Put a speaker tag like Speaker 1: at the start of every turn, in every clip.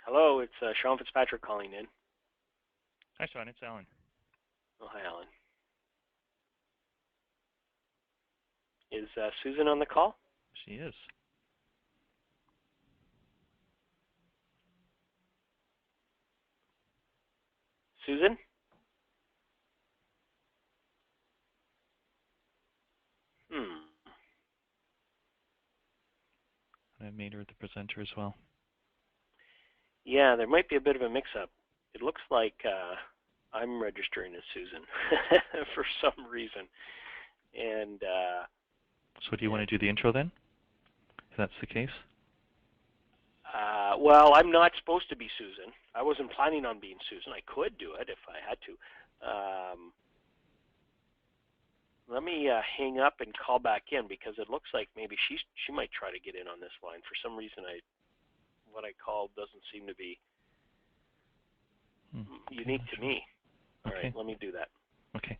Speaker 1: Hello, it's Sean Fitzpatrick calling in.
Speaker 2: Hi, Sean. It's Alan.
Speaker 1: Oh, hi, Alan. Is Susan on the call?
Speaker 2: She is.
Speaker 1: Susan? Hmm.
Speaker 2: I made her the presenter as well.
Speaker 1: Yeah, there might be a bit of a mix-up. It looks like I'm registering as Susan for some reason. And,
Speaker 2: So do you want to do the intro then, if that's the case?
Speaker 1: well, I'm not supposed to be Susan. I wasn't planning on being Susan. I could do it if I had to. Let me hang up and call back in because it looks like maybe she might try to get in on this line. For some reason, what I called doesn't seem to be
Speaker 2: Okay,
Speaker 1: unique to me. All right,
Speaker 2: Okay.
Speaker 1: let me do that.
Speaker 2: Okay.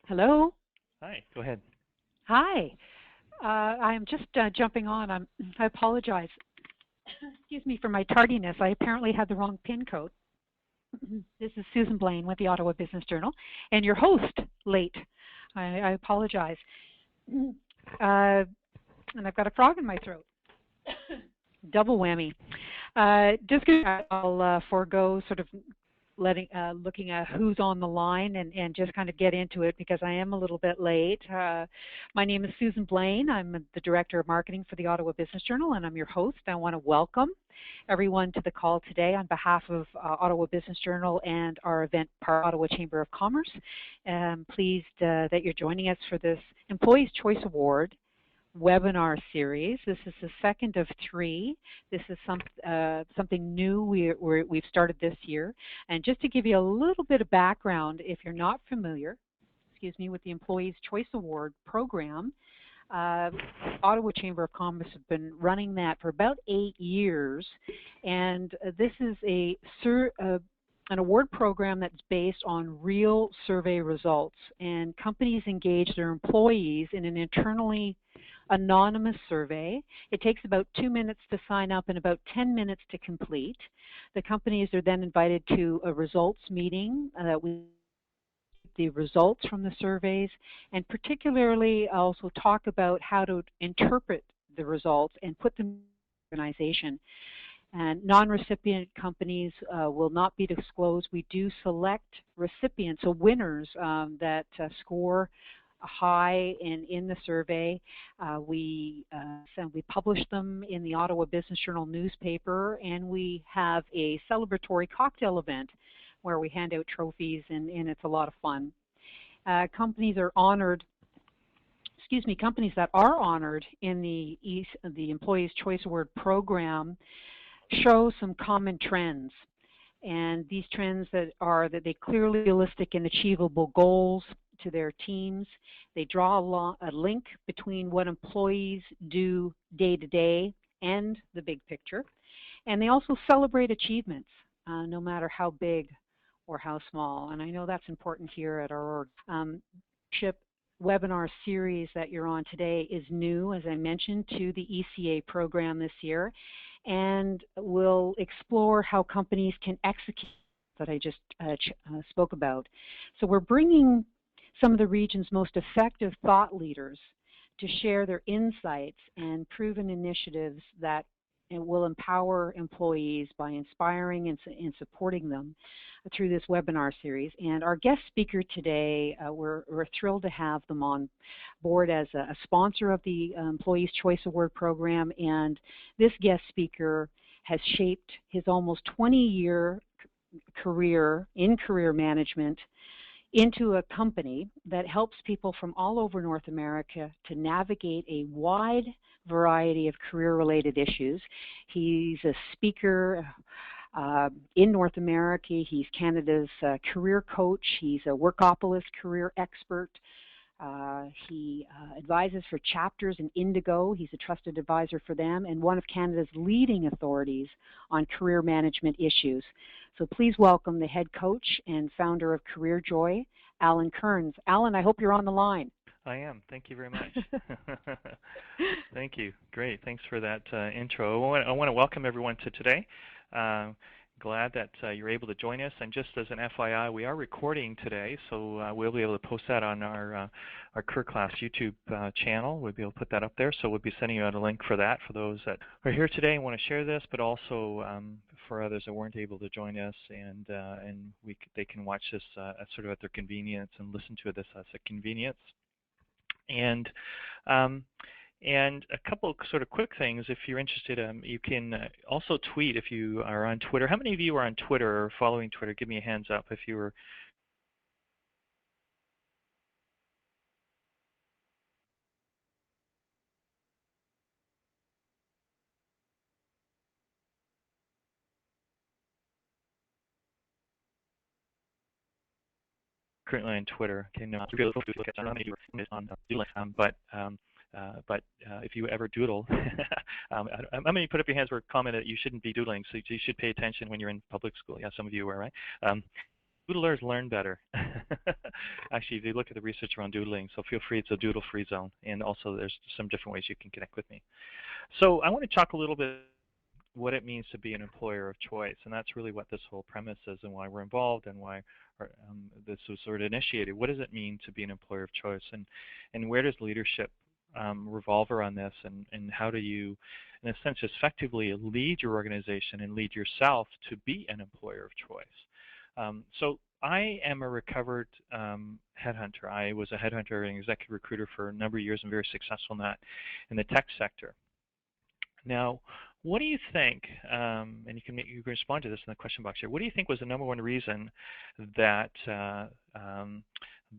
Speaker 3: Hello.
Speaker 2: Hi, go ahead.
Speaker 3: Hi. I'm just jumping on. I apologize. Excuse me for my tardiness. I apparently had the wrong PIN code. This is Susan Blaine with the Ottawa Business Journal, and your host late. I apologize. And I've got a frog in my throat. Double whammy. I'll forego sort of looking at who's on the line and just kind of get into it because I am a little bit late. My name is Susan Blaine. I'm the Director of Marketing for the Ottawa Business Journal, and I'm your host. I want to welcome everyone to the call today on behalf of Ottawa Business Journal and our event part Ottawa Chamber of Commerce. I'm pleased that you're joining us for this Employees' Choice Award webinar series. This is the second of 3. This is something new we've started this year. And just to give you a little bit of background, if you're not familiar, with the Employees' Choice Award program, Ottawa Chamber of Commerce has been running that for about 8 years. And this is an award program that's based on real survey results. And companies engage their employees in an internally anonymous survey. It takes about 2 minutes to sign up and about 10 minutes to complete. The companies are then invited to a results meeting that we the results from the surveys, and particularly also talk about how to interpret the results and put them in the organization. And non-recipient companies will not be disclosed. We do select recipients, so winners that score high in the survey. We publish them in the Ottawa Business Journal newspaper, and we have a celebratory cocktail event where we hand out trophies, and it's a lot of fun. Companies that are honored in the Employees' Choice Award program show some common trends. And these trends that they clearly realistic and achievable goals to their teams. They draw a link between what employees do day to day and the big picture. And they also celebrate achievements, no matter how big or how small. And I know that's important here at our webinar series that you're on today is new, as I mentioned, to the ECA program this year. And we'll explore how companies can execute that I just spoke about. So we're bringing some of the region's most effective thought leaders to share their insights and proven initiatives that will empower employees by inspiring and supporting them through this webinar series. And our guest speaker today, we're thrilled to have them on board as a sponsor of the Employees' Choice Award program. And this guest speaker has shaped his almost 20-year career in career management into a company that helps people from all over North America to navigate a wide variety of career-related issues. He's a speaker in North America. He's Canada's career coach. He's a Workopolis career expert. He advises for chapters in Indigo. He's a trusted advisor for them and one of Canada's leading authorities on career management issues. So please welcome the head coach and founder of Career Joy, Alan Kearns. Alan, I hope you're on the line.
Speaker 2: I am. Thank you very much. Thank you. Great. Thanks for that intro. I want to welcome everyone to today. Glad that you're able to join us. And just as an FYI, we are recording today, so we'll be able to post that on our CareerClass YouTube channel. We'll be able to put that up there, so we'll be sending you out a link for that for those that are here today and want to share this, but also for others that weren't able to join us, and they can watch this sort of at their convenience and listen to this at their convenience. And a couple of sort of quick things, if you're interested, you can also tweet if you are on Twitter. How many of you are on Twitter or following Twitter? Give me a hands up if you were. Currently on Twitter. Okay, no, I don't know how many of you are on doodling, but if you ever doodle, how many put up your hands or comment that you shouldn't be doodling, so you should pay attention when you're in public school? Yeah, some of you are, right? Doodlers learn better. Actually, if you look at the research around doodling, so feel free, it's a doodle-free zone, and also there's some different ways you can connect with me. So I want to talk a little bit what it means to be an employer of choice, and that's really what this whole premise is and why we're involved and why this was sort of initiated. What does it mean to be an employer of choice, and where does leadership revolve around this, and how do you, in a sense, effectively lead your organization and lead yourself to be an employer of choice? So I am a recovered headhunter. I was a headhunter and executive recruiter for a number of years and very successful in that in the tech sector. Now, what do you think, and you can respond to this in the question box here, what do you think was the number one reason that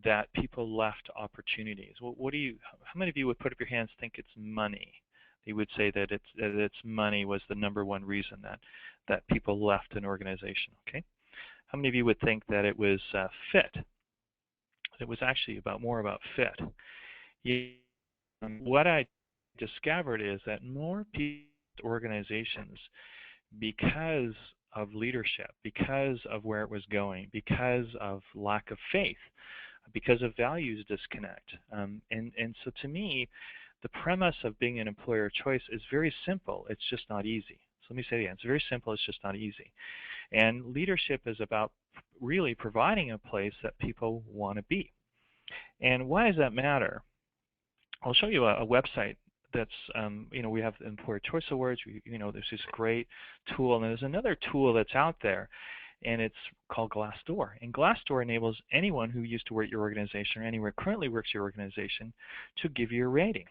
Speaker 2: that people left opportunities? How many of you would put up your hands think it's money? You would say that it's money was the number one reason that people left an organization, okay? How many of you would think that it was fit? It was actually more about fit. What I discovered is that more organizations, because of leadership, because of where it was going, because of lack of faith, because of values disconnect. And so to me, the premise of being an employer of choice is very simple. It's just not easy. So let me say it again. It's very simple. It's just not easy. And leadership is about really providing a place that people want to be. And why does that matter? I'll show you a website that's, we have Employer Choice Awards. There's this great tool, and there's another tool that's out there, and it's called Glassdoor. And Glassdoor enables anyone who used to work at your organization or anywhere currently works at your organization to give you a rating.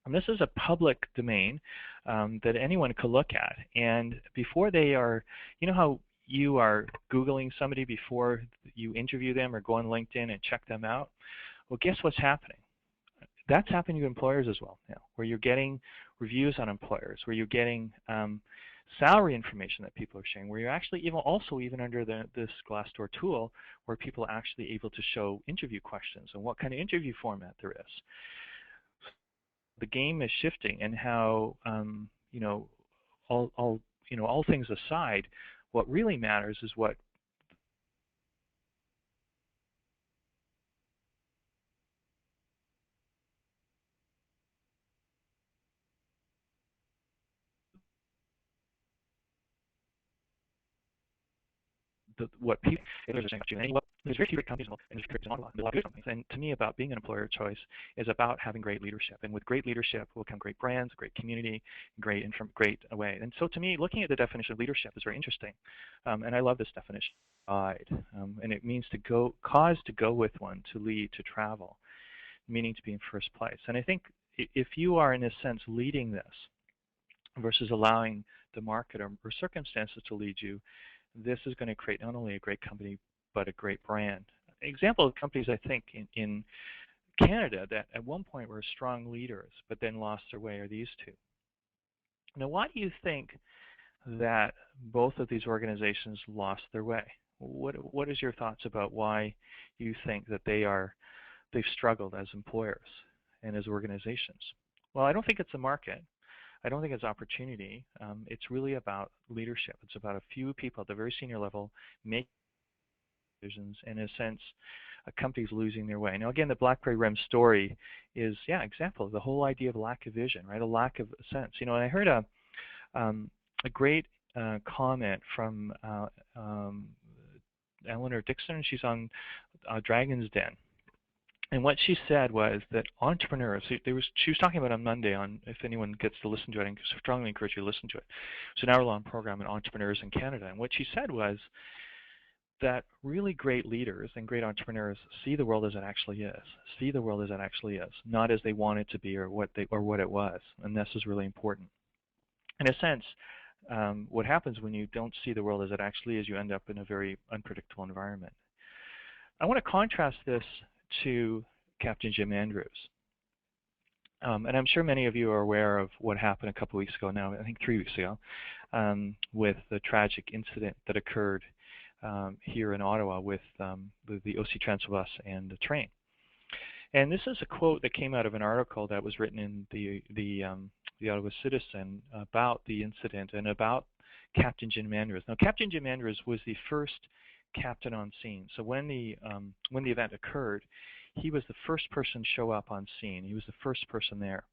Speaker 2: And this is a public domain that anyone could look at. And before they are, how you are Googling somebody before you interview them or go on LinkedIn and check them out? Well, guess what's happening? That's happening to employers as well now, where you're getting reviews on employers, where you're getting salary information that people are sharing, where you're actually even under this Glassdoor tool, where people are actually able to show interview questions and what kind of interview format there is. The game is shifting, and how all things aside, what really matters is what what people are saying about you. And there's very few great companies, and there's a lot of good companies. And to me, about being an employer of choice is about having great leadership. And with great leadership will come great brands, great community, great way. And so to me, looking at the definition of leadership is very interesting. And I love this definition. And it means to go with one, to lead, to travel, meaning to be in first place. And I think if you are, in a sense, leading this versus allowing the market or circumstances to lead you, this is going to create not only a great company, but a great brand. An example of companies, I think, in Canada that at one point were strong leaders, but then lost their way are these two. Now, why do you think that both of these organizations lost their way? What is your thoughts about why you think that they've struggled as employers and as organizations? Well, I don't think it's a market. I don't think it's opportunity. It's really about leadership. It's about a few people at the very senior level making decisions. In a sense, a company's losing their way. Now, again, the BlackBerry REM story is, example of the whole idea of lack of vision, right? A lack of sense. And I heard a great comment from Eleanor Dixon. She's on Dragon's Den. And what she said was that entrepreneurs, she was talking about on Monday, if anyone gets to listen to it, I strongly encourage you to listen to it. It's an hour-long program on entrepreneurs in Canada. And what she said was that really great leaders and great entrepreneurs see the world as it actually is, not as they want it to be or what it was. And this is really important. In a sense, what happens when you don't see the world as it actually is, you end up in a very unpredictable environment. I want to contrast this to Captain Jim Andrews. And I'm sure many of you are aware of what happened a couple weeks ago now, I think 3 weeks ago, with the tragic incident that occurred here in Ottawa with the OC Transfer bus and the train. And this is a quote that came out of an article that was written in the Ottawa Citizen about the incident and about Captain Jim Andrews. Now, Captain Jim Andrews was the first captain on scene. So when the event occurred, he was the first person to show up on scene. He was the first person there.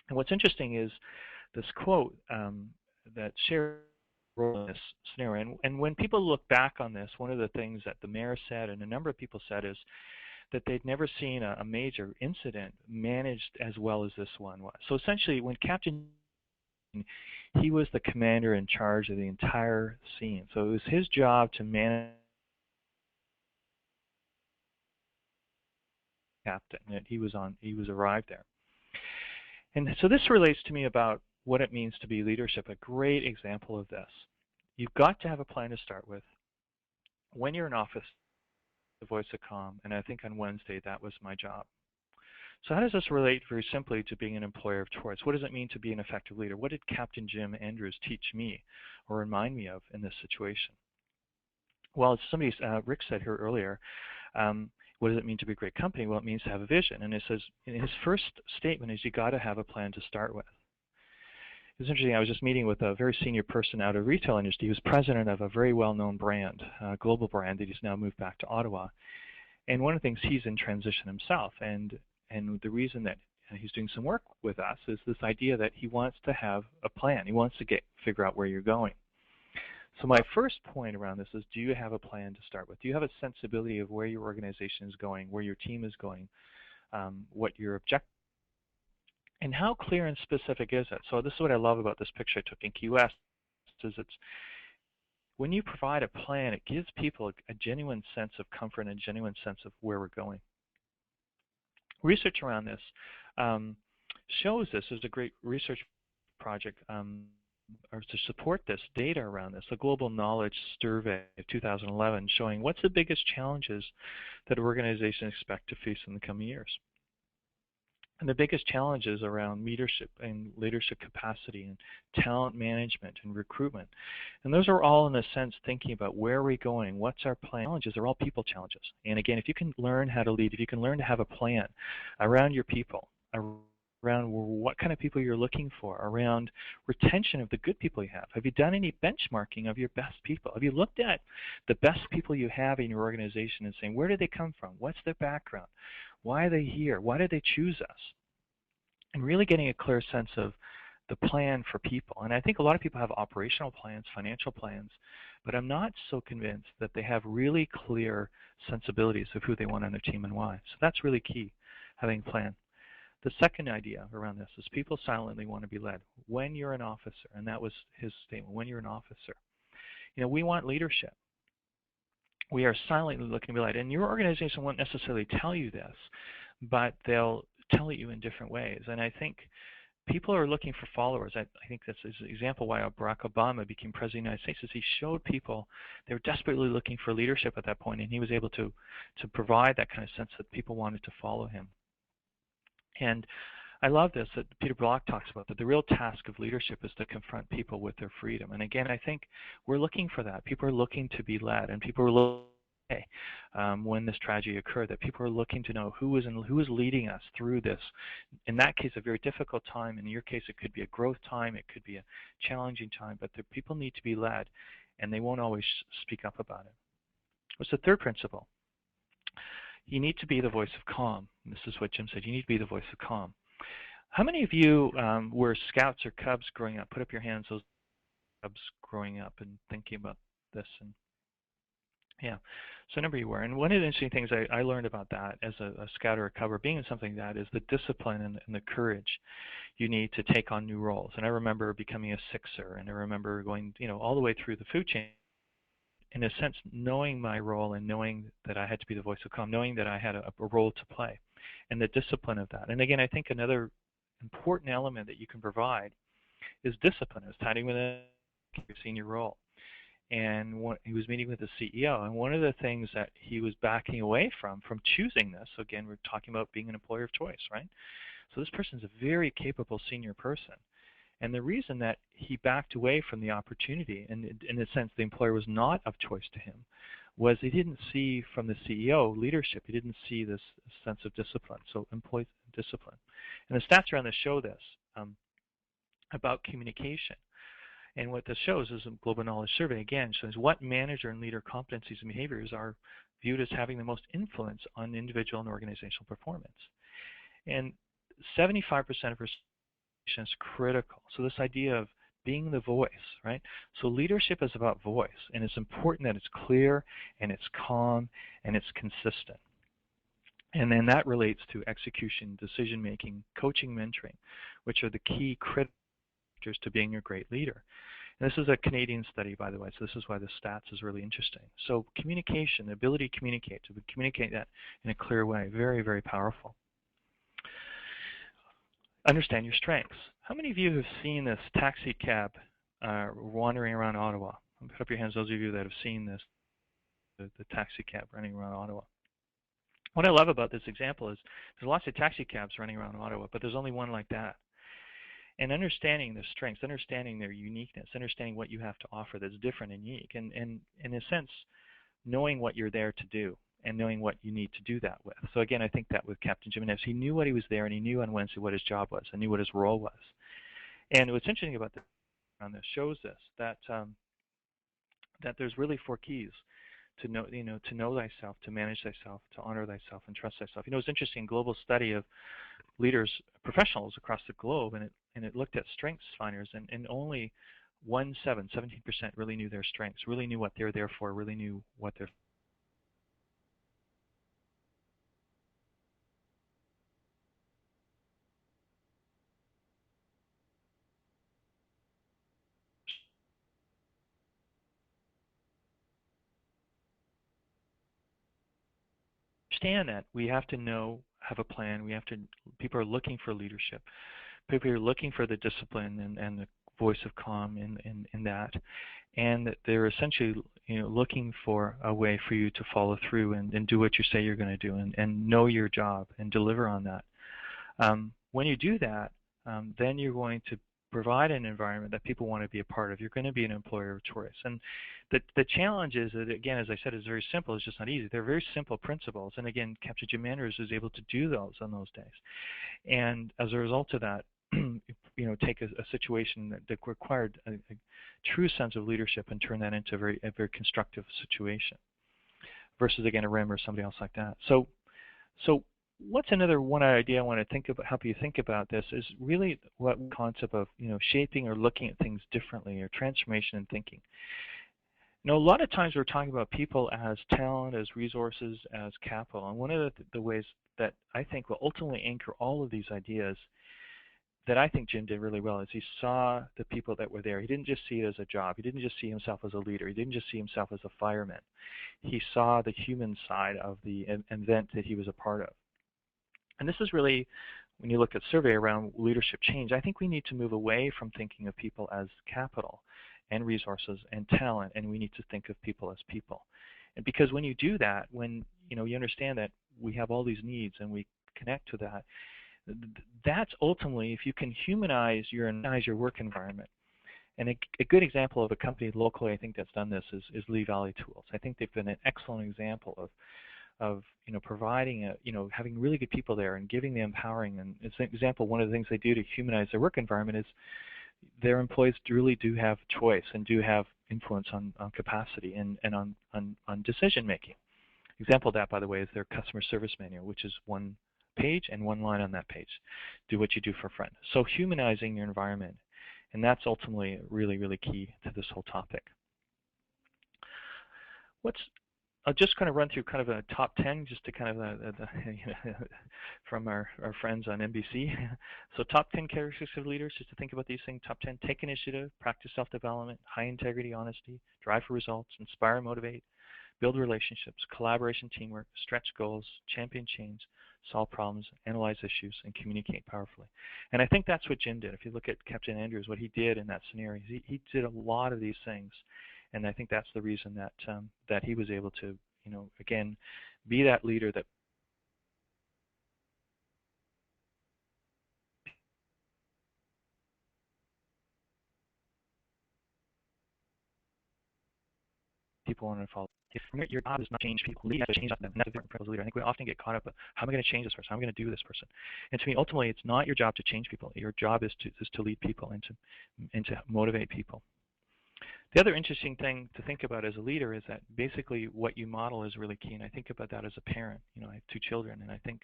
Speaker 2: And what's interesting is this quote that shares in this scenario. And when people look back on this, one of the things that the mayor said and a number of people said is that they'd never seen a major incident managed as well as this one was. So essentially, when Captain, he was the commander in charge of the entire scene. So it was his job to manage captain that he was arrived there. And so this relates to me about what it means to be leadership. A great example of this. You've got to have a plan to start with. When you're in office, the voice of calm, and I think on Wednesday that was my job. So how does this relate very simply to being an employer of choice? What does it mean to be an effective leader? What did Captain Jim Andrews teach me or remind me of in this situation? Well, as Rick said here earlier, what does it mean to be a great company? Well, it means to have a vision. And it says, in his first statement is you got to have a plan to start with. It's interesting, I was just meeting with a very senior person out of the retail industry. He was president of a very well-known brand, a global brand that he's now moved back to Ottawa. And one of the things, he's in transition himself. And the reason that he's doing some work with us is this idea that he wants to have a plan. He wants to figure out where you're going. So my first point around this is, do you have a plan to start with? Do you have a sensibility of where your organization is going, where your team is going, what your objective, and how clear and specific is it? So this is what I love about this picture I took in Key West, is it's when you provide a plan, it gives people a genuine sense of comfort and a genuine sense of where we're going. Research around this shows this. There's a great research project or to support this data around this, a global knowledge survey of 2011 showing what's the biggest challenges that organizations expect to face in the coming years. And the biggest challenges around leadership and leadership capacity and talent management and recruitment. And those are all, in a sense, thinking about where are we going, what's our plan. Challenges are all people challenges. And again, if you can learn how to lead, if you can learn to have a plan around your people, around what kind of people you're looking for, around retention of the good people you have you done any benchmarking of your best people? Have you looked at the best people you have in your organization and saying, where do they come from? What's their background? Why are they here? Why did they choose us? And really getting a clear sense of the plan for people. And I think a lot of people have operational plans, financial plans, but I'm not so convinced that they have really clear sensibilities of who they want on their team and why. So that's really key, having a plan. The second idea around this is people silently want to be led. When you're an officer, and that was his statement, when you're an officer, we want leadership. We are silently looking to be led. And your organization won't necessarily tell you this, but they'll tell you in different ways. And I think people are looking for followers. I think that's an example why Barack Obama became president of the United States, is he showed people they were desperately looking for leadership at that point, and he was able to provide that kind of sense that people wanted to follow him. And I love this, that Peter Block talks about, that the real task of leadership is to confront people with their freedom. And again, I think we're looking for that. People are looking to be led, and people are looking when this tragedy occurred, that people are looking to know who is leading us through this. In that case, a very difficult time. In your case, it could be a growth time. It could be a challenging time. But the people need to be led, and they won't always speak up about it. What's the third principle? You need to be the voice of calm. And this is what Jim said. You need to be the voice of calm. How many of you were Scouts or Cubs growing up? Put up your hands, those Cubs growing up and thinking about this. And yeah, so a number of you were. And one of the interesting things I learned about that as a Scout or a Cub, or being in something like that, is the discipline and the courage you need to take on new roles. And I remember becoming a Sixer, and I remember going all the way through the food chain, in a sense, knowing my role and knowing that I had to be the voice of calm, knowing that I had a role to play, and the discipline of that. And again, I think another important element that you can provide is discipline. I was tied in with a senior role, and he was meeting with the CEO, and one of the things that he was backing away from choosing this, so again, we're talking about being an employer of choice, right? So this person's a very capable senior person. And the reason that he backed away from the opportunity, and in a sense the employer was not of choice to him, was he didn't see from the CEO leadership. He didn't see this sense of discipline, so employee discipline. And the stats around this show this about communication. And what this shows is a global knowledge survey, again, shows what manager and leader competencies and behaviors are viewed as having the most influence on individual and organizational performance. And 75% of respondents is critical. So this idea of being the voice, right? So leadership is about voice, and it's important that it's clear and it's calm and it's consistent. And then that relates to execution, decision making, coaching, mentoring, which are the key critical factors to being a great leader. And this is a Canadian study, by the way, so this is why the stats is really interesting. So communication, the ability to communicate that in a clear way, very, very powerful. Understand your strengths. How many of you have seen this taxi cab wandering around Ottawa? Put up your hands, those of you that have seen this, the taxi cab running around Ottawa. What I love about this example is there's lots of taxi cabs running around Ottawa, but there's only one like that. And understanding their strengths, understanding their uniqueness, understanding what you have to offer that's different and unique, and in a sense, knowing what you're there to do and knowing what you need to do that with. So again, I think that with Captain Jimenez, he knew what he was there, and he knew on Wednesday what his job was, and knew what his role was. And what's interesting about this on this shows this, that that there's really 4 keys to know, to know thyself, to manage thyself, to honor thyself, and trust thyself. It's interesting, global study of leaders, professionals across the globe, and it looked at strengths finders, and only 17% really knew their strengths, really knew what they're there for, really knew what they're understand that we have to know, have a plan. People are looking for leadership. People are looking for the discipline and the voice of calm in that, and that they're essentially looking for a way for you to follow through and do what you say you're going to do, and know your job and deliver on that. When you do that, then you're going to provide an environment that people want to be a part of. You're going to be an employer of choice. And the challenge is that, again, as I said, it's very simple. It's just not easy. They're very simple principles. And again, Captain Jim Manders was able to do those on those days. And as a result of that, take a situation that required a true sense of leadership and turn that into a very constructive situation versus, again, a RIM or somebody else like that. So what's another one idea I want to think about, help you think about this, is really what concept of shaping or looking at things differently, or transformation in thinking. A lot of times we're talking about people as talent, as resources, as capital, and one of the ways that I think will ultimately anchor all of these ideas that I think Jim did really well is he saw the people that were there. He didn't just see it as a job. He didn't just see himself as a leader. He didn't just see himself as a fireman. He saw the human side of the event that he was a part of. And this is really, when you look at survey around leadership change, I think we need to move away from thinking of people as capital and resources and talent, and we need to think of people as people. And because when you do that, when you understand that we have all these needs and we connect to that, that's ultimately, if you can humanize your work environment. And a good example of a company locally, I think, that's done this is Lee Valley Tools. I think they've been an excellent example of providing having really good people there and giving them empowering. And as an example, one of the things they do to humanize their work environment is their employees really do have choice and do have influence on capacity and on decision making. Example of that, by the way, is their customer service manual, which is one page and one line on that page. Do what you do for a friend. So humanizing your environment, and that's ultimately really, really key to this whole topic. I'll just kind of run through kind of a top 10 just to kind of from our friends on NBC. So top 10 characteristics of leaders, just to think about these things. Top 10, take initiative, practice self-development, high integrity, honesty, drive for results, inspire, motivate, build relationships, collaboration, teamwork, stretch goals, champion change, solve problems, analyze issues, and communicate powerfully. And I think that's what Jim did. If you look at Captain Andrews, what he did in that scenario, he did a lot of these things. And I think that's the reason that that he was able to, again, be that leader that people want to follow. If your job is not to change people, you have to change them. And that's a different principle leader. I think we often get caught up with how am I going to change this person? How am I going to do this person? And to me, ultimately, it's not your job to change people. Your job is to lead people and to motivate people. The other interesting thing to think about as a leader is that basically what you model is really key, and I think about that as a parent. I have 2 children, and I think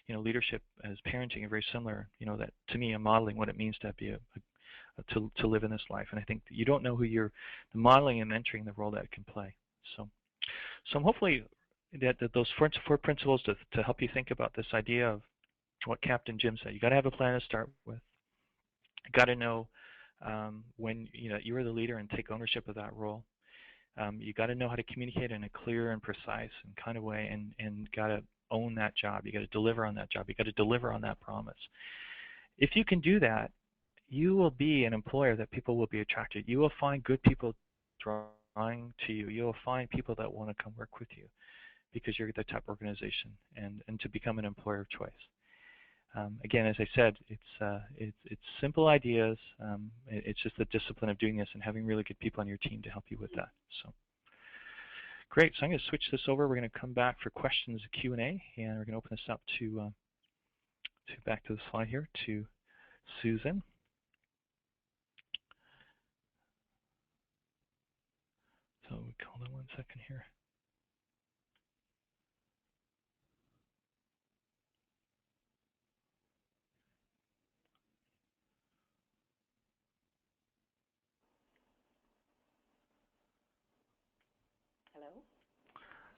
Speaker 2: leadership as parenting are very similar. That to me, I'm modeling what it means to be to live in this life, and I think that you don't know who you're modeling and mentoring the role that it can play. So I'm hopefully that those 4 principles to help you think about this idea of what Captain Jim said. You got to have a plan to start with. You got to know when you are the leader and take ownership of that role. You got to know how to communicate in a clear and precise and kind of way, and got to own that job. You got to deliver on that job. You got to deliver on that promise. If you can do that, you will be an employer that people will be attracted. You will find good people drawing to you. You will find people that want to come work with you because you're the type of organization, and to become an employer of choice. Again, as I said, it's simple ideas. It's just the discipline of doing this and having really good people on your team to help you with that. So, great. So I'm going to switch this over. We're going to come back for questions, Q&A, and we're going to open this up to back to the slide here to Susan. So we hold on 1 second here.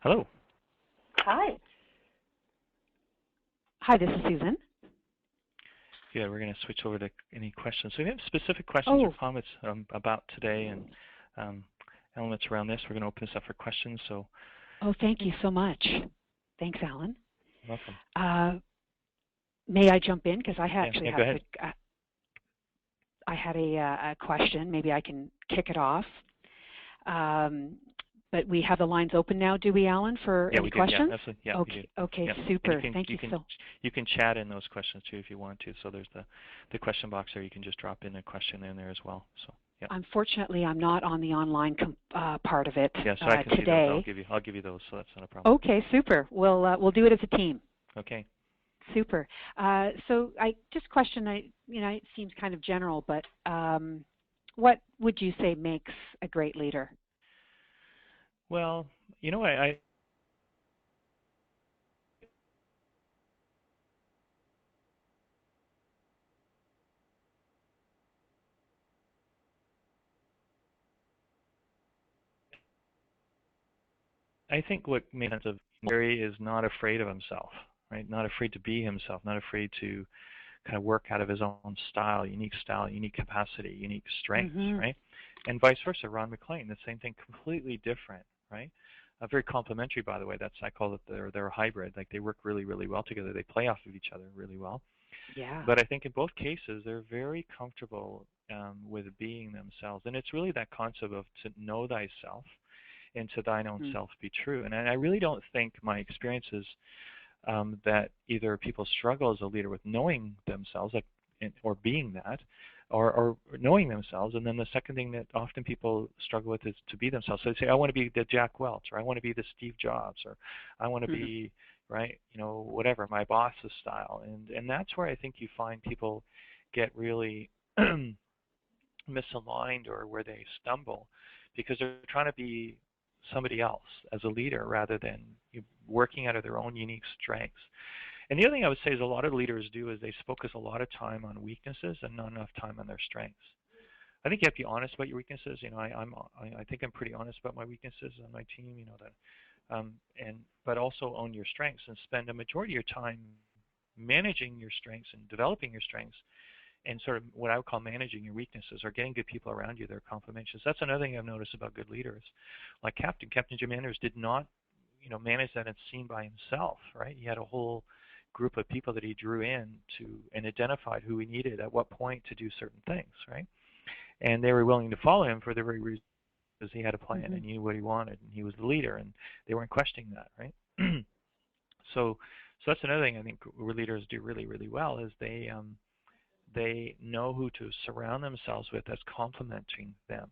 Speaker 2: Hello.
Speaker 4: Hi.
Speaker 3: Hi, this is Susan.
Speaker 2: Yeah, we're going to switch over to any questions. So if you have specific questions or comments about today and elements around this, we're going to open this up for questions. So.
Speaker 3: Thank you so much. Thanks, Alan.
Speaker 2: You're welcome.
Speaker 3: May I jump in? Because I actually
Speaker 2: go ahead.
Speaker 3: I had a question. Maybe I can kick it off. But we have the lines open now, do we, Alan, for any questions?
Speaker 2: Yeah, absolutely. Yeah,
Speaker 3: okay,
Speaker 2: we do.
Speaker 3: okay,
Speaker 2: yeah.
Speaker 3: Super.
Speaker 2: Thank you. You can chat in those questions too if you want to. So there's the question box there. You can just drop in a question in there as well. So yeah.
Speaker 3: Unfortunately, I'm not on the online part of it
Speaker 2: yeah, so I can
Speaker 3: today.
Speaker 2: See those. I'll give you those. So that's not a problem.
Speaker 3: Okay, super. We'll do it as a team.
Speaker 2: Okay.
Speaker 3: Super. So just question. It seems kind of general, but what would you say makes a great leader?
Speaker 2: Well, I think what makes sense of Gary is not afraid of himself, right? Not afraid to be himself, not afraid to kind of work out of his own style, unique capacity, unique strengths, right? And vice versa, Ron McLean, the same thing, completely different, right? Very complementary, by the way. I call it they're a hybrid. Like they work really, really well together. They play off of each other really well.
Speaker 3: Yeah.
Speaker 2: But I think in both cases, they're very comfortable with being themselves. And it's really that concept of to know thyself and to thine own self be true. And I really don't think my experience is that either people struggle as a leader with knowing themselves, or being that, or knowing themselves. And then the second thing that often people struggle with is to be themselves. So they say, I want to be the Jack Welch, or I want to be the Steve Jobs, or I want to be, right, whatever, my boss's style. And that's where I think you find people get really misaligned, or where they stumble, because they're trying to be somebody else as a leader rather than working out of their own unique strengths. And the other thing I would say is a lot of leaders do is they focus a lot of time on weaknesses and not enough time on their strengths. I think you have to be honest about your weaknesses. I think I'm pretty honest about my weaknesses on my team. But also own your strengths and spend a majority of your time managing your strengths and developing your strengths, and sort of what I would call managing your weaknesses, or getting good people around you that are complementary. That's another thing I've noticed about good leaders. Like Captain Jim Anders did not, manage that and scene by himself, right? He had a whole group of people that he drew in and identified who he needed at what point to do certain things, right? And they were willing to follow him for the very reason because he had a plan and he knew what he wanted, and he was the leader, and they weren't questioning that, right? So that's another thing I think where leaders do really, really well is they know who to surround themselves with that's complementing them,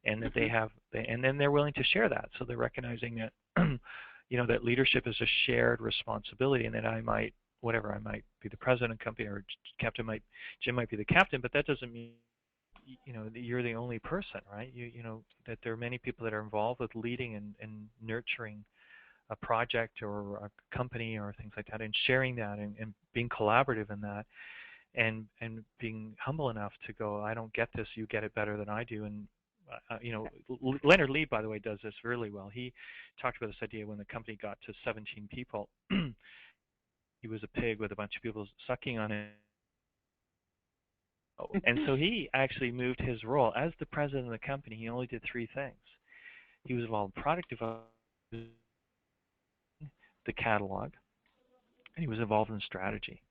Speaker 2: and that and then they're willing to share that. So they're recognizing that, that leadership is a shared responsibility, and that I might be the president of the company, or Jim might be the captain, but that doesn't mean you're the only person, right? That there are many people that are involved with leading and nurturing a project or a company or things like that, and sharing that and being collaborative in that, and being humble enough to go, I don't get this, you get it better than I do. And Leonard Lee, by the way, does this really well. He talked about this idea when the company got to 17 people. He was a pig with a bunch of people sucking on it. And so he actually moved his role as the president of the company. He only did 3 things. He was involved in product development, the catalog, and he was involved in strategy.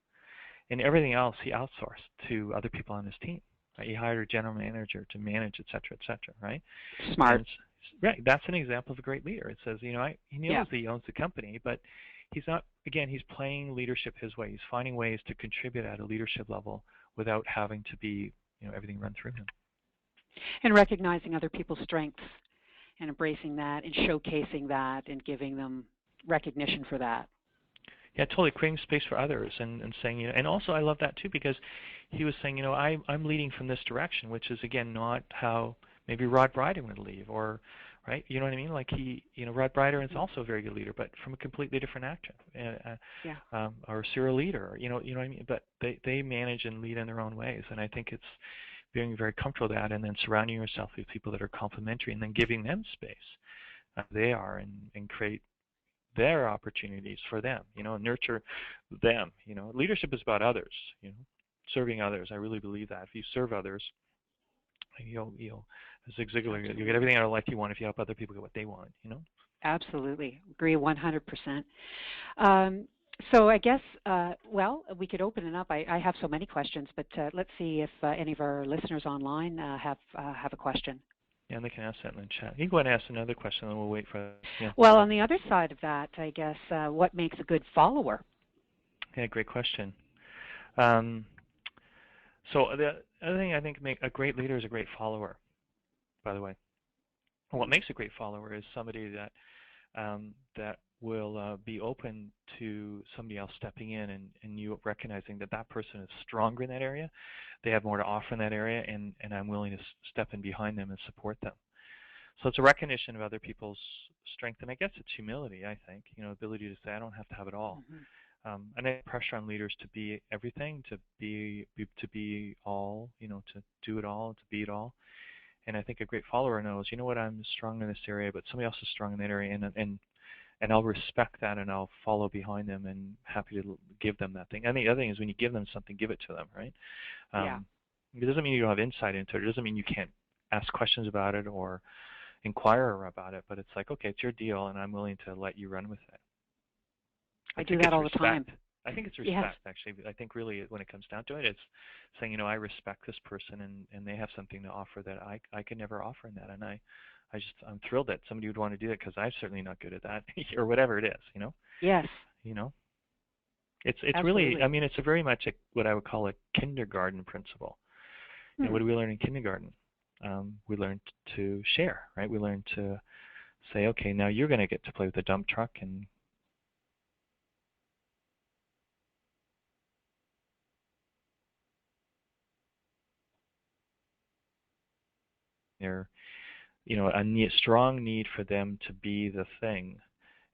Speaker 2: And everything else he outsourced to other people on his team. Right? He hired a general manager to manage, et cetera, right?
Speaker 3: Smart.
Speaker 2: Right. That's an example of a great leader. It says, he knows that he owns the company, but he's not, again, he's playing leadership his way. He's finding ways to contribute at a leadership level without having to be, everything run through him.
Speaker 3: And recognizing other people's strengths and embracing that and showcasing that and giving them recognition for that.
Speaker 2: Yeah, totally, creating space for others and saying, and also I love that too, because he was saying, I'm leading from this direction, which is, again, not how maybe Rod Brydon would lead, or, right, you know what I mean? Like Rod Brydon is also a very good leader, but from a completely different actor, or serial leader, you know what I mean? But they manage and lead in their own ways, and I think it's being very comfortable with that, and then surrounding yourself with people that are complementary, and then giving them space they are, and create their opportunities for them, nurture them. Leadership is about others, serving others. I really believe that. If you serve others, you'll as Zig Ziglar, you'll get everything out of life you want if you help other people get what they want,
Speaker 3: Absolutely. Agree 100%. So I guess, we could open it up. I have so many questions, but let's see if any of our listeners online have a question.
Speaker 2: Yeah, and they can ask that in the chat. You can go ahead and ask another question, and we'll wait for. Yeah.
Speaker 3: Well, on the other side of that, I guess, what makes a good follower?
Speaker 2: Yeah, great question. So the other thing I think a great leader is a great follower. By the way, and what makes a great follower is somebody that that will be open to somebody else stepping in, and you recognizing that person is stronger in that area, they have more to offer in that area, and I'm willing to step in behind them and support them. So it's a recognition of other people's strength, and I guess it's humility, I think, ability to say, I don't have to have it all. Mm-hmm. And I pressure on leaders to be everything, to be all, to do it all, to be it all. And I think a great follower knows, what, I'm strong in this area, but somebody else is strong in that area, and I'll respect that, and I'll follow behind them, and happy to give them that thing. And the other thing is, when you give them something, give it to them, right? It doesn't mean you don't have insight into it. It doesn't mean you can't ask questions about it or inquire about it, but it's like, okay, it's your deal, and I'm willing to let you run with it.
Speaker 3: I do that all the time.
Speaker 2: I think it's respect, actually. I think really when it comes down to it, it's saying, I respect this person, and they have something to offer that I could never offer in that, and I'm thrilled that somebody would want to do it, because I'm certainly not good at that, or whatever it is,
Speaker 3: Yes.
Speaker 2: It's
Speaker 3: Absolutely.
Speaker 2: really, it's a very much what I would call a kindergarten principle. And what do we learn in kindergarten? We learn to share, right? We learn to say, okay, now you're going to get to play with the dump truck, and there, a strong need for them to be the thing,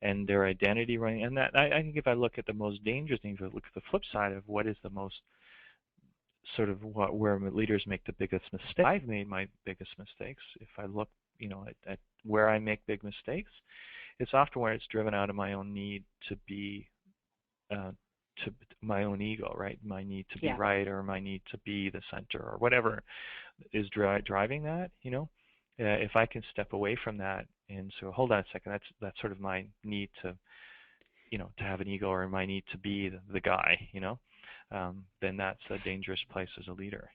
Speaker 2: and their identity running. And that, I think, if I look at the most dangerous thing, if I look at the flip side of what is the most sort of where leaders make the biggest mistake. I've made my biggest mistakes. If I look, at where I make big mistakes, it's often where it's driven out of my own need to be, to my own ego, right? My need to be right, or my need to be the center, or whatever is driving that. If I can step away from that and so, hold on a second, that's sort of my need to, to have an ego, or my need to be the guy, then that's a dangerous place as a leader.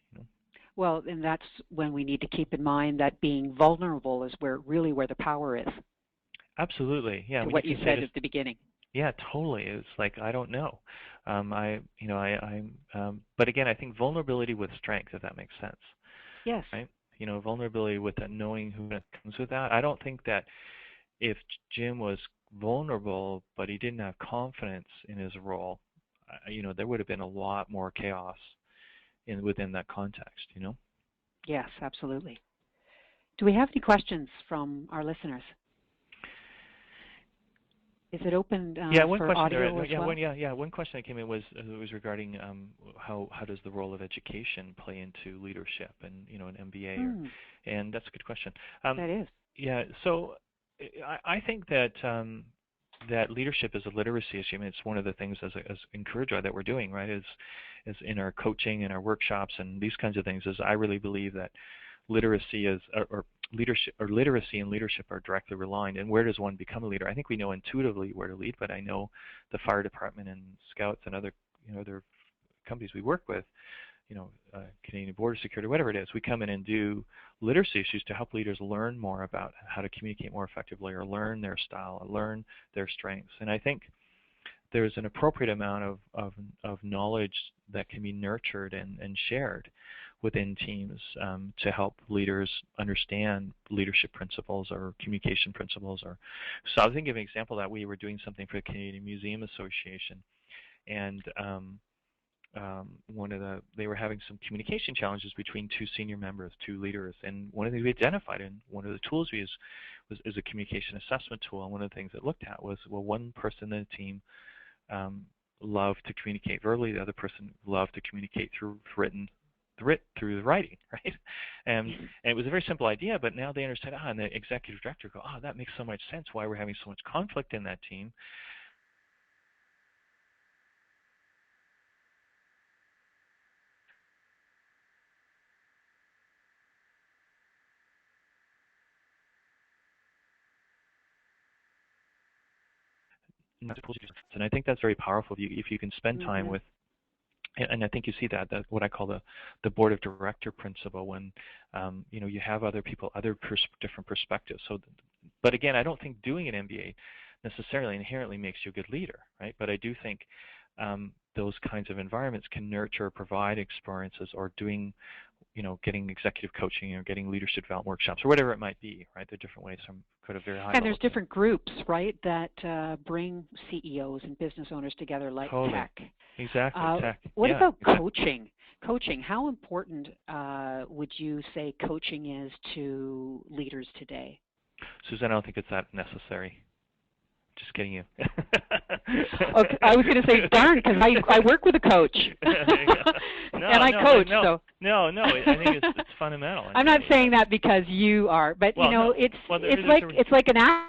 Speaker 3: Well, and that's when we need to keep in mind that being vulnerable is where the power is.
Speaker 2: Absolutely, yeah.
Speaker 3: What you said at the beginning.
Speaker 2: Yeah, totally. It's like, I don't know. But again, I think vulnerability with strength, if that makes sense.
Speaker 3: Yes.
Speaker 2: Right. Vulnerability with that, knowing who comes with that. I don't think that if Jim was vulnerable but he didn't have confidence in his role, there would have been a lot more chaos within that context.
Speaker 3: Yes, absolutely. Do we have any questions from our listeners? Is it open
Speaker 2: Yeah, one
Speaker 3: for
Speaker 2: question
Speaker 3: audio
Speaker 2: there.
Speaker 3: as well?
Speaker 2: One question that came in was regarding how does the role of education play into leadership and an MBA and that's a good question.
Speaker 3: That is.
Speaker 2: Yeah, so I think that that leadership is a literacy issue. I mean, it's one of the things as in CareerJoy that we're doing, right? Is in our coaching and our workshops and these kinds of things. Is I really believe that literacy is or leadership or literacy and leadership are directly aligned. And where does one become a leader? I think we know intuitively where to lead, but I know the fire department and scouts and other other companies we work with, Canadian Border Security, whatever it is, we come in and do literacy issues to help leaders learn more about how to communicate more effectively or learn their style or learn their strengths. And I think there's an appropriate amount of knowledge that can be nurtured and shared within teams to help leaders understand leadership principles or communication principles. So I was thinking of an example that we were doing something for the Canadian Museum Association, and they were having some communication challenges between two senior members, two leaders, and one of the things we identified and one of the tools we used is a communication assessment tool. And one of the things it looked at was, well, one person in the team loved to communicate verbally, the other person loved to communicate through through the writing, right? And it was a very simple idea, but now they understand, and the executive director go, that makes so much sense why we're having so much conflict in that team. And I think that's very powerful if you can spend time with, and I think you see that what I call the board of director principle when you have other people, different perspectives. So, but again, I don't think doing an MBA necessarily inherently makes you a good leader, right? But I do think those kinds of environments can nurture or provide experiences, or doing, getting executive coaching or getting leadership development workshops or whatever it might be, right? There are different ways from a very high level.
Speaker 3: And there's different groups, right, that bring CEOs and business owners together, like tech.
Speaker 2: Exactly, tech.
Speaker 3: What about coaching? Coaching, how important would you say coaching is to leaders today?
Speaker 2: Suzanne, I don't think it's that necessary. Just kidding you.
Speaker 3: Okay, I was going to say, darn, because I work with a coach. I coach.
Speaker 2: I think it's fundamental.
Speaker 3: I'm not saying that because you are, but it's like an act.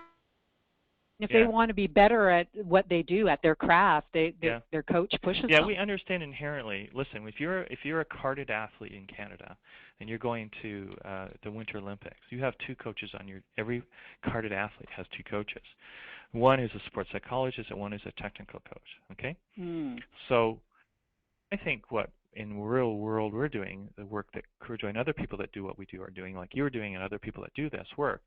Speaker 3: If they want to be better at what they do, at their craft, their coach pushes them.
Speaker 2: Yeah, we understand inherently. Listen, if you're a carded athlete in Canada and you're going to the Winter Olympics, you have two coaches every carded athlete has two coaches. One is a sports psychologist and one is a technical coach, okay? So I think what in real world we're doing, the work that CareerJoy and other people that do what we do are doing, like you're doing and other people that do this work,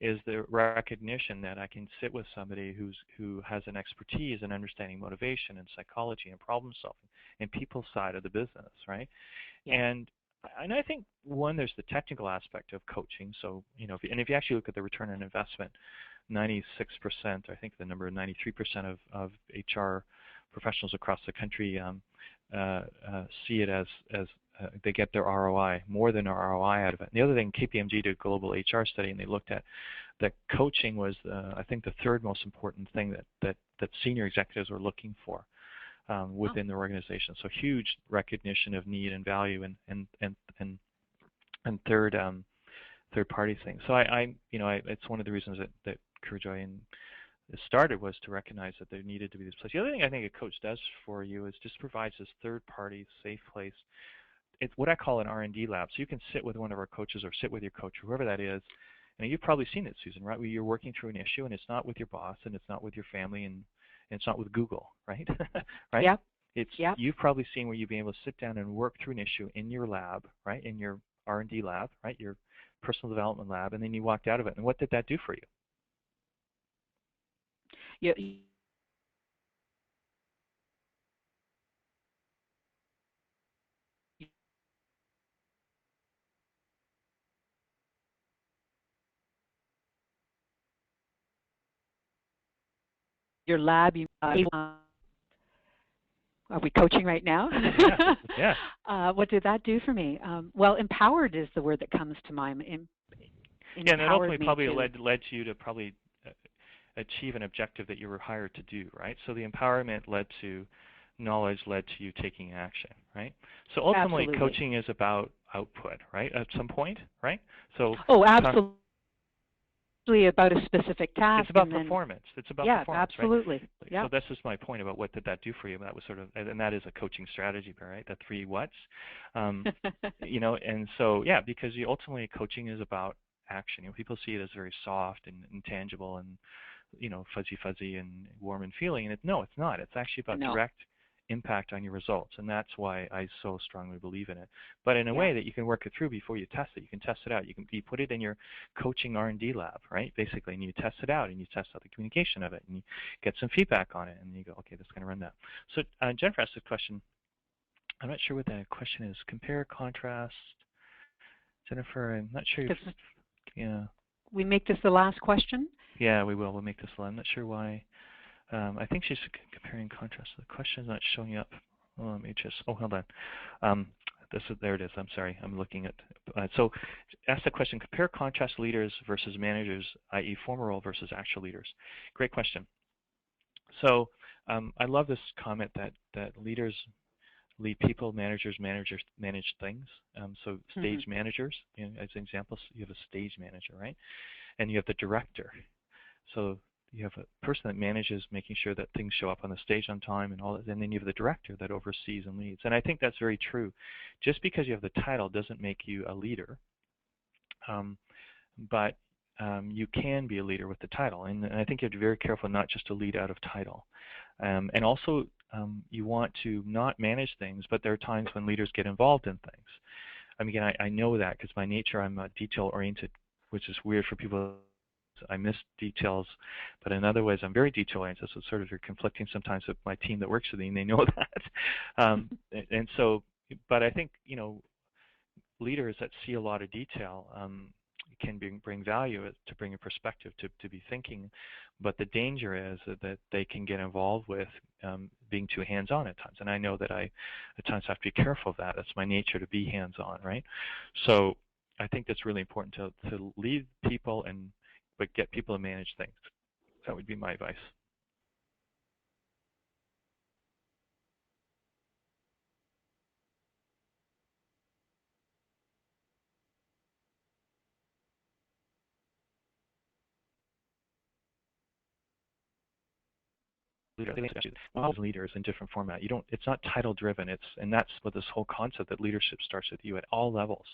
Speaker 2: is the recognition that I can sit with somebody who has an expertise in understanding motivation and psychology and problem solving and people side of the business, right? Yeah. And I think there's the technical aspect of coaching. So if you actually look at the return on investment, 96%, I think the number 93% of HR professionals across the country see it as they get their ROI, more than our ROI out of it. And the other thing, KPMG did a global HR study, and they looked at that coaching was, I think, the third most important thing that senior executives were looking for within their organization. So huge recognition of need and value, and third party things. So it's one of the reasons that CareerJoy started was to recognize that there needed to be this place. The other thing I think a coach does for you is just provides this third-party safe place. It's what I call an R&D lab. So you can sit with one of our coaches or sit with your coach, whoever that is. And you've probably seen it, Susan, right? Where you're working through an issue and it's not with your boss and it's not with your family and it's not with Google, right? Right?
Speaker 3: Yep.
Speaker 2: You've probably seen where you've been able to sit down and work through an issue in your lab, right? In your R&D lab, right? Your personal development lab, and then you walked out of it. And what did that do for you?
Speaker 3: Your lab, Are we coaching right now?
Speaker 2: Yeah.
Speaker 3: What did that do for me? Well, empowered is the word that comes to mind.
Speaker 2: Yeah, and that ultimately
Speaker 3: Empowered me
Speaker 2: probably
Speaker 3: to.
Speaker 2: led to you to probably achieve an objective that you were hired to do, right? So the empowerment led to knowledge, led to you taking action, right? So ultimately,
Speaker 3: Absolutely.
Speaker 2: coaching is about output, right? At some point, right? So
Speaker 3: Oh, absolutely. About a specific task,
Speaker 2: it's about
Speaker 3: and then
Speaker 2: performance. It's about
Speaker 3: yeah,
Speaker 2: performance, right?
Speaker 3: absolutely.
Speaker 2: So
Speaker 3: Yeah.
Speaker 2: this is my point about what did that do for you. That was sort of, and that is a coaching strategy, right? The three whats, um, and so yeah, because ultimately coaching is about action. People see it as very soft and intangible and fuzzy and warm and feeling, and no, it's not. It's actually about
Speaker 3: No.
Speaker 2: direct impact on your results, and that's why I so strongly believe in it. But in a
Speaker 3: Yeah.
Speaker 2: way that you can work it through before you test it. You can test it out. You put it in your coaching R&D lab, right? Basically, and you test it out, and you test out the communication of it, and you get some feedback on it, and you go, okay, that's going to run that. So Jennifer asked a question. I'm not sure what that question is. Compare, contrast. Jennifer, I'm not sure if, yeah.
Speaker 3: We make this the last question?
Speaker 2: Yeah, we will. We'll make this. I'm not sure why. I think she's comparing contrast. The question is not showing up. Oh, let me just. Oh, hold on. There it is. I'm sorry. I'm looking at. So, ask the question: compare contrast leaders versus managers, i.e., former role versus actual leaders. Great question. So, I love this comment that leaders lead people, managers manage things. So, stage managers, as an example, you have a stage manager, right? And you have the director. So you have a person that manages making sure that things show up on the stage on time and all that, and then you have the director that oversees and leads. And I think that's very true. Just because you have the title doesn't make you a leader, but you can be a leader with the title. And I think you have to be very careful not just to lead out of title. And also, you want to not manage things, but there are times when leaders get involved in things. I mean, again, I know that because by nature I'm detail-oriented, which is weird for people. I miss details, but in other ways I'm very detail-oriented, so it's sort of you're conflicting sometimes with my team that works with me, and they know that. And so, but I think, leaders that see a lot of detail can bring value to bring a perspective to be thinking, but the danger is that they can get involved with being too hands-on at times, and I know that I at times have to be careful of that. That's my nature to be hands-on, right? So I think that's really important to lead people but get people to manage things. That would be my advice. All leaders in different format. It's not title driven. And that's what this whole concept that leadership starts with you at all levels.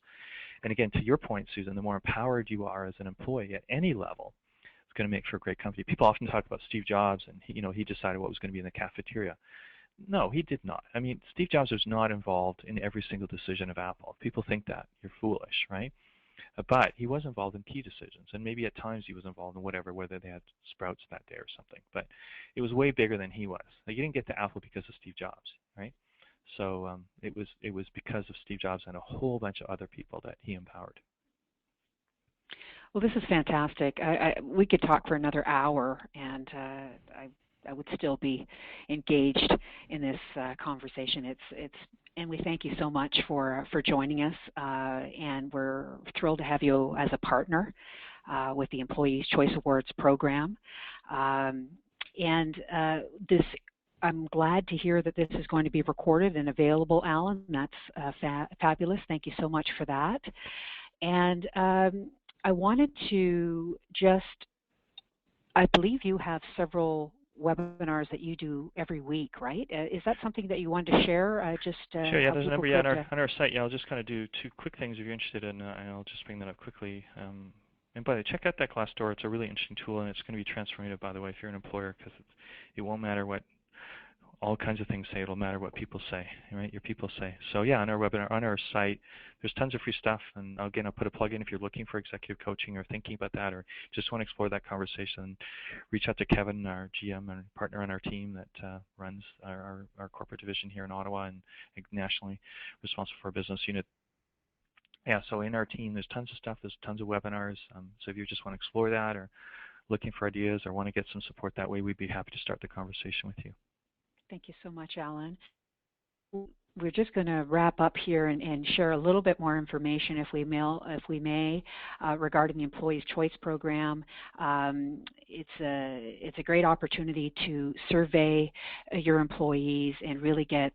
Speaker 2: And again, to your point, Susan, the more empowered you are as an employee at any level, it's going to make for a great company. People often talk about Steve Jobs, and he decided what was going to be in the cafeteria. No, he did not. I mean, Steve Jobs was not involved in every single decision of Apple. If people think that, you're foolish, right? But he was involved in key decisions, and maybe at times he was involved in whether they had Sprouts that day or something. But it was way bigger than he was. Like, you didn't get to Apple because of Steve Jobs, right? So it was because of Steve Jobs and a whole bunch of other people that he empowered.
Speaker 3: Well, this is fantastic. We could talk for another hour, and I would still be engaged in this conversation. And we thank you so much for joining us, and we're thrilled to have you as a partner with the Employees Choice Awards program. I'm glad to hear that this is going to be recorded and available, Alan. That's fabulous. Thank you so much for that. And I wanted to I believe you have several webinars that you do every week, right? Is that something that you wanted to share?
Speaker 2: Sure, yeah, there's a number on our site. Yeah, I'll just kind of do two quick things if you're interested in, and I'll just bring that up quickly. And by the way, check out that Glassdoor. It's a really interesting tool, and it's going to be transformative, by the way, if you're an employer, because it won't matter what all kinds of things say. It'll matter what people say, right? Your people say. So yeah, on our webinar, on our site, there's tons of free stuff. And again, I'll put a plug in if you're looking for executive coaching or thinking about that, or just want to explore that conversation. Reach out to Kevin, our GM and partner on our team that runs our corporate division here in Ottawa and nationally responsible for our business unit. Yeah, so in our team, there's tons of stuff. There's tons of webinars. So if you just want to explore that or looking for ideas or want to get some support that way, we'd be happy to start the conversation with you.
Speaker 3: Thank you so much, Alan. we're just going to wrap up here and share a little bit more information, if we may, regarding the Employees Choice Program. It's a great opportunity to survey your employees and really get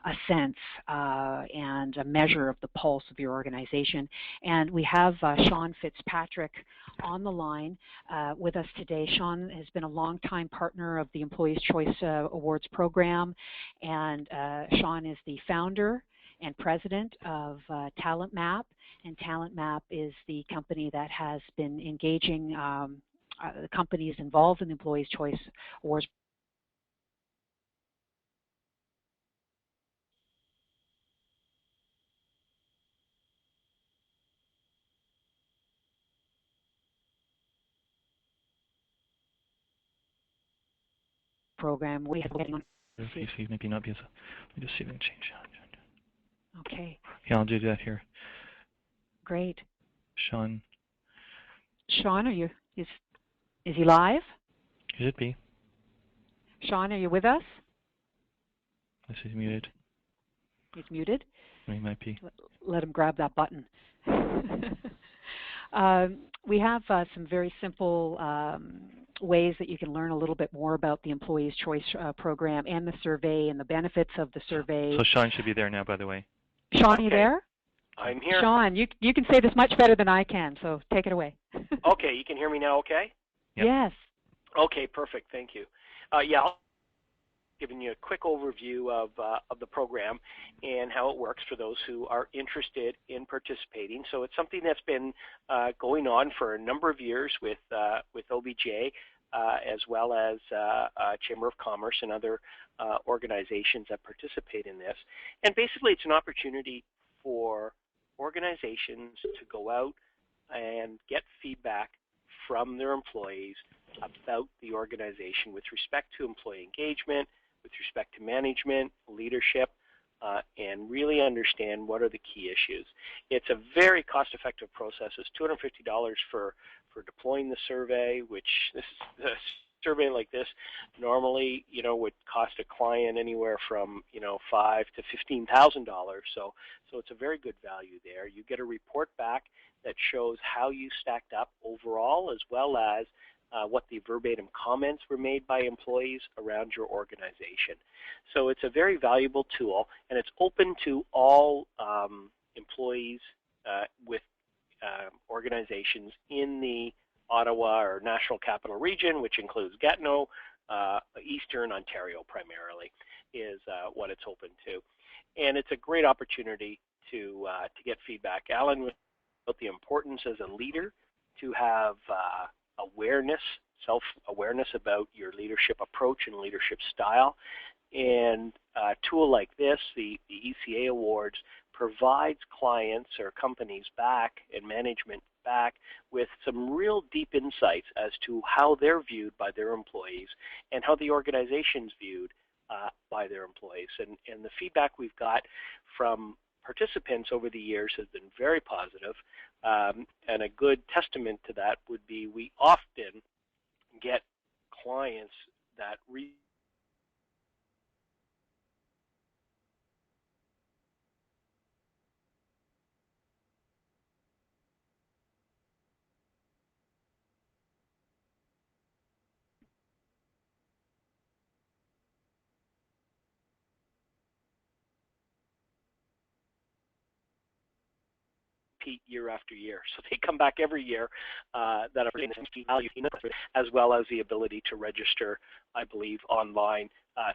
Speaker 3: a sense and a measure of the pulse of your organization. And we have Sean Fitzpatrick on the line with us today. Sean has been a longtime partner of the Employees Choice Awards program, and Sean is the founder and president of Talent Map, and Talent Map is the company that has been engaging the companies involved in the Employees Choice Awards program. We have
Speaker 2: maybe not because let me just see if I can change.
Speaker 3: Okay.
Speaker 2: Yeah, I'll do that here.
Speaker 3: Great.
Speaker 2: Sean,
Speaker 3: are you? Is he live?
Speaker 2: He should be.
Speaker 3: Sean, are you with us?
Speaker 2: Unless he's muted.
Speaker 3: He's muted.
Speaker 2: He might be.
Speaker 3: Let him grab that button. We have some very simple ways that you can learn a little bit more about the Employees Choice Program and the survey and the benefits of the survey.
Speaker 2: So Sean should be there now, by the way.
Speaker 3: Sean, are you there?
Speaker 1: I'm here.
Speaker 3: Sean, you can say this much better than I can, so take it away.
Speaker 1: Okay, you can hear me now, okay?
Speaker 2: Yep.
Speaker 3: Yes.
Speaker 1: Okay, perfect. Thank you. Yeah, I'll giving you a quick overview of the program and how it works for those who are interested in participating. So it's something that's been going on for a number of years with OBJ, as well as Chamber of Commerce and other organizations that participate in this. And basically, it's an opportunity for organizations to go out and get feedback from their employees about the organization with respect to employee engagement, with respect to management, leadership, and really understand what are the key issues. It's a very cost-effective process. It's $250 for deploying the survey, which a survey like this normally, would cost a client anywhere from, $5,000 to $15,000. So it's a very good value there. You get a report back that shows how you stacked up overall, as well as what the verbatim comments were made by employees around your organization. So it's a very valuable tool, and it's open to all employees with organizations in the Ottawa or National Capital Region, which includes Gatineau, Eastern Ontario primarily, is what it's open to. And it's a great opportunity to get feedback. Alan was about the importance as a leader to have awareness, self-awareness about your leadership approach and leadership style. And a tool like this, the ECA Awards, provides clients or companies back and management back with some real deep insights as to how they're viewed by their employees and how the organization's viewed by their employees. And the feedback we've got from participants over the years has been very positive. And a good testament to that would be we often get clients that repeat year after year. So they come back every year that are in this value, as well as the ability to register, I believe, online.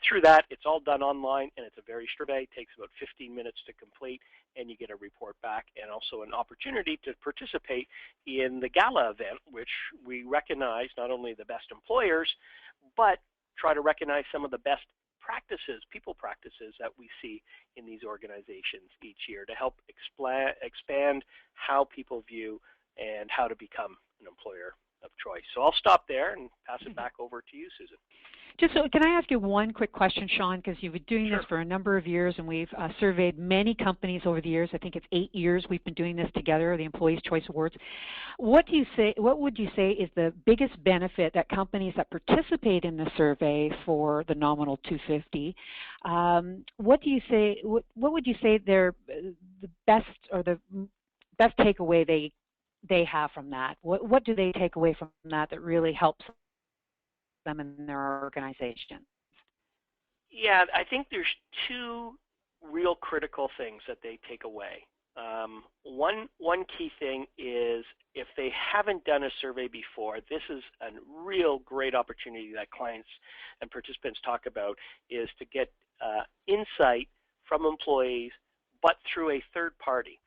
Speaker 1: Through that, it's all done online, and it's a very survey. It takes about 15 minutes to complete, and you get a report back, and also an opportunity to participate in the gala event, which we recognize not only the best employers, but try to recognize some of the best practices, people practices that we see in these organizations each year to help expand how people view and how to become an employer of choice. So I'll stop there and pass it back over to you, Susan.
Speaker 3: Just so, can I ask you one quick question, Sean? Because you've been doing this for a number of years, and we've surveyed many companies over the years. I think it's 8 years we've been doing this together, the Employees' Choice Awards. What would you say is the biggest benefit that companies that participate in the survey for the nominal $250? What do you say? What would you say the best or the best takeaway they have from that? What do they take away from that really helps them in their organization?
Speaker 1: Yeah, I think there's two real critical things that they take away. One key thing is if they haven't done a survey before, this is a real great opportunity that clients and participants talk about, is to get insight from employees, but through a third party.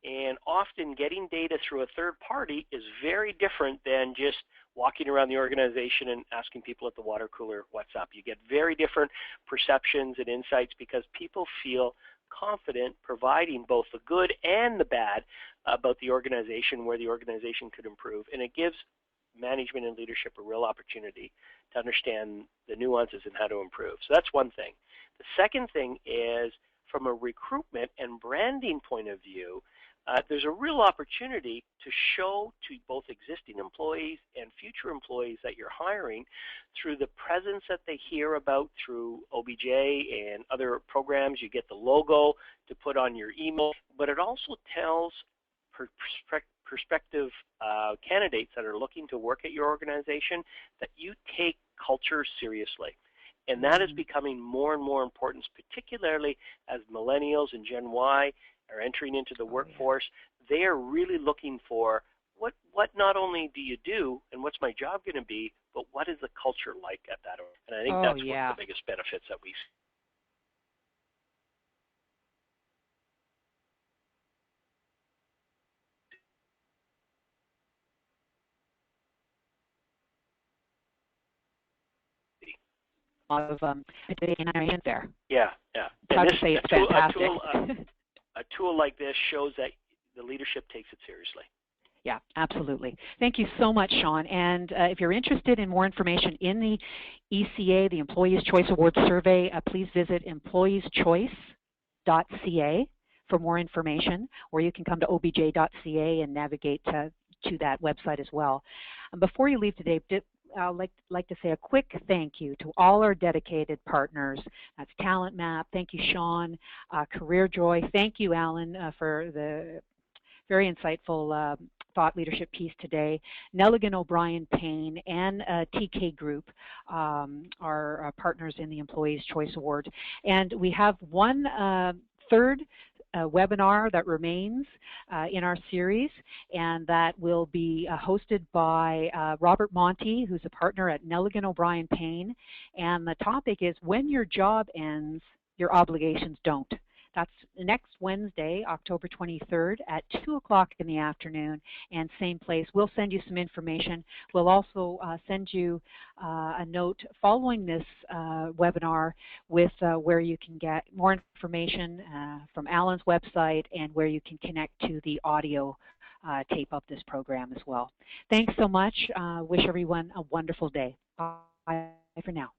Speaker 1: And often getting data through a third party is very different than just walking around the organization and asking people at the water cooler what's up. You get very different perceptions and insights because people feel confident providing both the good and the bad about the organization, where the organization could improve. And it gives management and leadership a real opportunity to understand the nuances and how to improve. So that's one thing. The second thing is, from a recruitment and branding point of view, there's a real opportunity to show to both existing employees and future employees that you're hiring through the presence that they hear about through OBJ and other programs. You get the logo to put on your email, but it also tells prospective candidates that are looking to work at your organization that you take culture seriously. And that is becoming more and more important, particularly as millennials and Gen Y are entering into the workforce. They are really looking for what not only do you do and what's my job going to be, but what is the culture like at that. And I think that's one of the biggest benefits that we see.
Speaker 3: A lot of in there.
Speaker 1: Yeah, yeah.
Speaker 3: And this, say it's fantastic.
Speaker 1: A tool like this shows that the leadership takes it seriously.
Speaker 3: Yeah, absolutely. Thank you so much, Sean. And if you're interested in more information in the ECA, the Employees' Choice Awards Survey, please visit employeeschoice.ca for more information, or you can come to obj.ca and navigate to that website as well. And before you leave today, I'd like to say a quick thank you to all our dedicated partners. That's Talent Map. Thank you, Sean. CareerJoy. Thank you, Alan, for the very insightful thought leadership piece today. Nelligan O'Brien Payne and TK Group are partners in the Employees' Choice Awards. And we have one third webinar that remains in our series, and that will be hosted by Robert Monty, who's a partner at Nelligan O'Brien Payne. And the topic is, when your job ends, your obligations don't. That's next Wednesday, October 23rd at 2 o'clock in the afternoon, and same place. We'll send you some information. We'll also send you a note following this webinar with where you can get more information from Alan's website and where you can connect to the audio tape of this program as well. Thanks so much. Wish everyone a wonderful day. Bye for now.